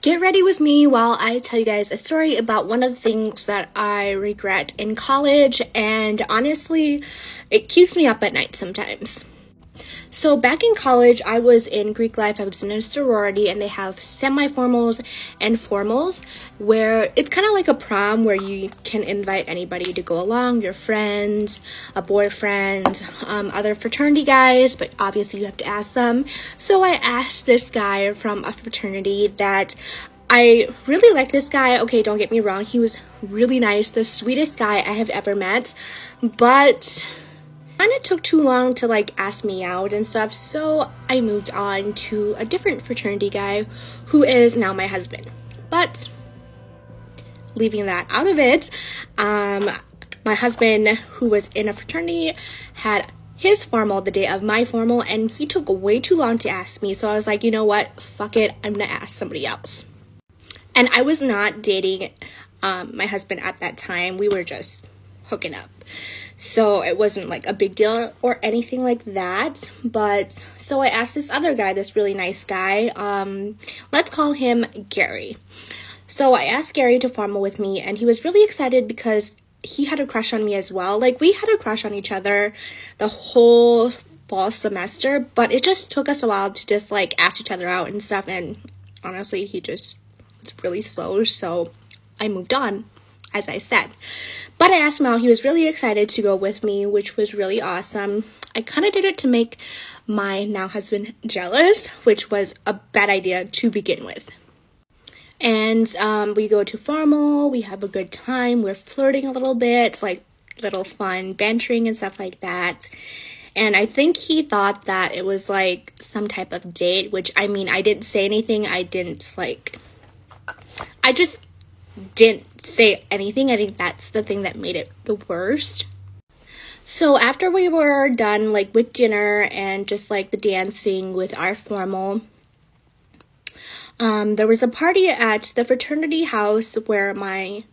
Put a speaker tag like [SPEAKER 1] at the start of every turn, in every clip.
[SPEAKER 1] Get ready with me while I tell you guys a story about one of the things that I regret in college, and honestly, it keeps me up at night sometimes. So back in college, I was in Greek life. I was in a sorority, and they have semi-formals and formals, where it's kind of like a prom where you can invite anybody to go along, your friends, a boyfriend, other fraternity guys, but obviously you have to ask them. So I asked this guy from a fraternity that I really like this guy. Okay, don't get me wrong. He was really nice, the sweetest guy I have ever met, but kind of took too long to ask me out and stuff, so I moved on to a different fraternity guy who is now my husband. But leaving that out of it, my husband, who was in a fraternity, had his formal the day of my formal, and he took way too long to ask me, so I was like, you know what, fuck it, I'm gonna ask somebody else. And I was not dating my husband at that time. We were just hooking up. So it wasn't like a big deal or anything like that. But so I asked this other guy, this really nice guy. Let's call him Gary. So I asked Gary to formal with me, and he was really excited because he had a crush on me as well. We had a crush on each other the whole fall semester, but it just took us a while to just ask each other out and stuff. And honestly, he just was really slow, so I moved on, as I said. But I asked him out. He was really excited to go with me, which was really awesome. I kind of did it to make my now husband jealous, which was a bad idea to begin with. And we go to formal, we have a good time, we're flirting a little bit, it's little fun bantering and stuff like that. And I think he thought that it was some type of date, which I mean, I didn't say anything. I just didn't say anything. I think that's the thing that made it the worst. So after we were done with dinner and just the dancing with our formal, there was a party at the fraternity house where my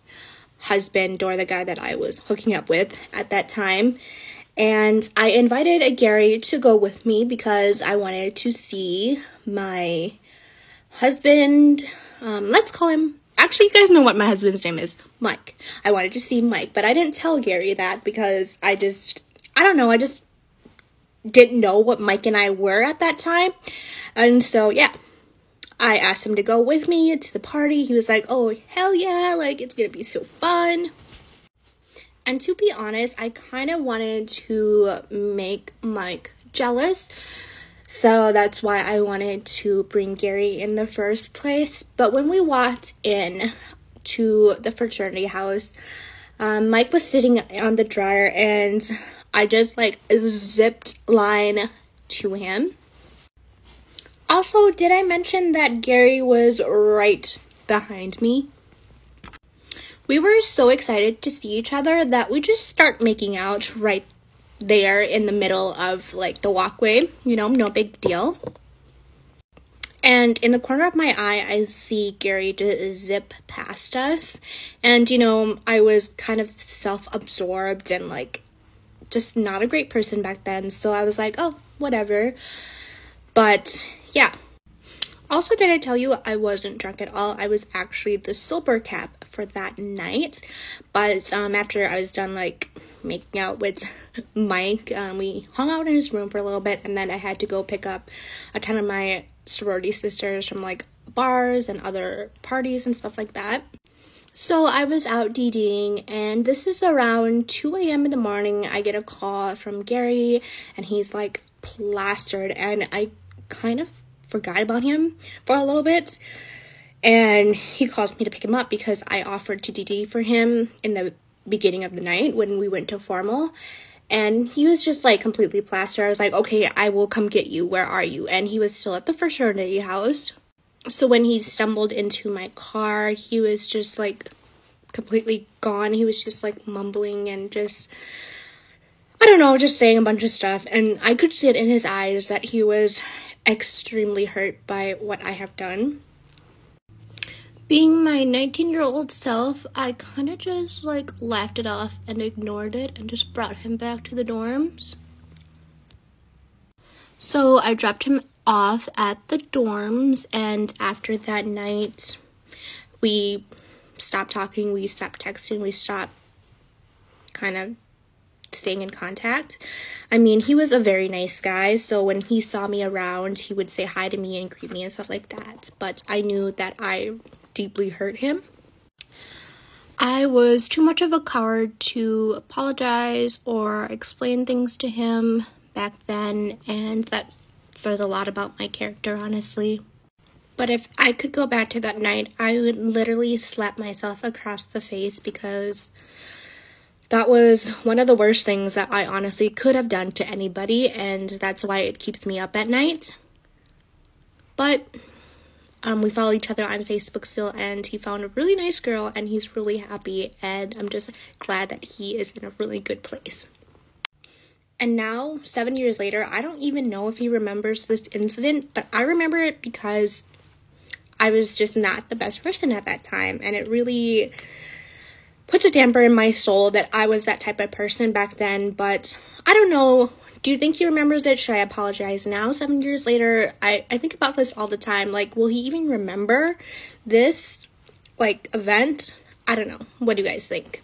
[SPEAKER 1] husband, or the guy that I was hooking up with at that time, and I invited Gary to go with me because I wanted to see my husband. Let's call him, actually, you guys know what my husband's name is, Mike. I wanted to see Mike, but I didn't tell Gary that because I just didn't know what Mike and I were at that time. And so, yeah, I asked him to go with me to the party. He was like, oh, hell yeah, it's gonna be so fun. And to be honest, I kind of wanted to make Mike jealous. So that's why I wanted to bring Gary in the first place. But when we walked in to the fraternity house, Mike was sitting on the dryer, and I just zipped line to him. Also, did I mention that Gary was right behind me? We were so excited to see each other that we just start making out right there in the middle of the walkway, no big deal. And in the corner of my eye, I see Gary just zip past us, and I was kind of self-absorbed and just not a great person back then, so I was like, oh, whatever. But yeah, also, did I tell you I wasn't drunk at all? I was actually the sober cap for that night. But after I was done making out with Mike, we hung out in his room for a little bit, and then I had to go pick up a ton of my sorority sisters from bars and other parties and stuff like that. So I was out DDing, and this is around 2 a.m. in the morning. I get a call from Gary, and he's plastered, and I kind of forgot about him for a little bit, and he calls me to pick him up because I offered to DD for him in the beginning of the night when we went to formal, and he was just completely plastered. I was like, okay, I will come get you, where are you? And he was still at the fraternity house. So when he stumbled into my car, he was just completely gone. He was just mumbling and just, I don't know, just saying a bunch of stuff, and I could see it in his eyes that he was extremely hurt by what I have done. Being my 19-year-old self, I kind of just laughed it off and ignored it and just brought him back to the dorms. So I dropped him off at the dorms, and after that night, we stopped talking, we stopped texting, we stopped kind of staying in contact. I mean, he was a very nice guy, so when he saw me around, he would say hi to me and greet me and stuff like that, but I knew that I deeply hurt him. I was too much of a coward to apologize or explain things to him back then, and that says a lot about my character, honestly. But if I could go back to that night, I would literally slap myself across the face, because that was one of the worst things that I honestly could have done to anybody, and that's why it keeps me up at night. But we follow each other on Facebook still, and he found a really nice girl, and he's really happy, and I'm just glad that he is in a really good place. And now, 7 years later, I don't even know if he remembers this incident, but I remember it because I was just not the best person at that time, and it really puts a damper in my soul that I was that type of person back then. But I don't know. Do you think he remembers it? Should I apologize now, 7 years later? I think about this all the time. Like, will he even remember this, like, event? I don't know. What do you guys think?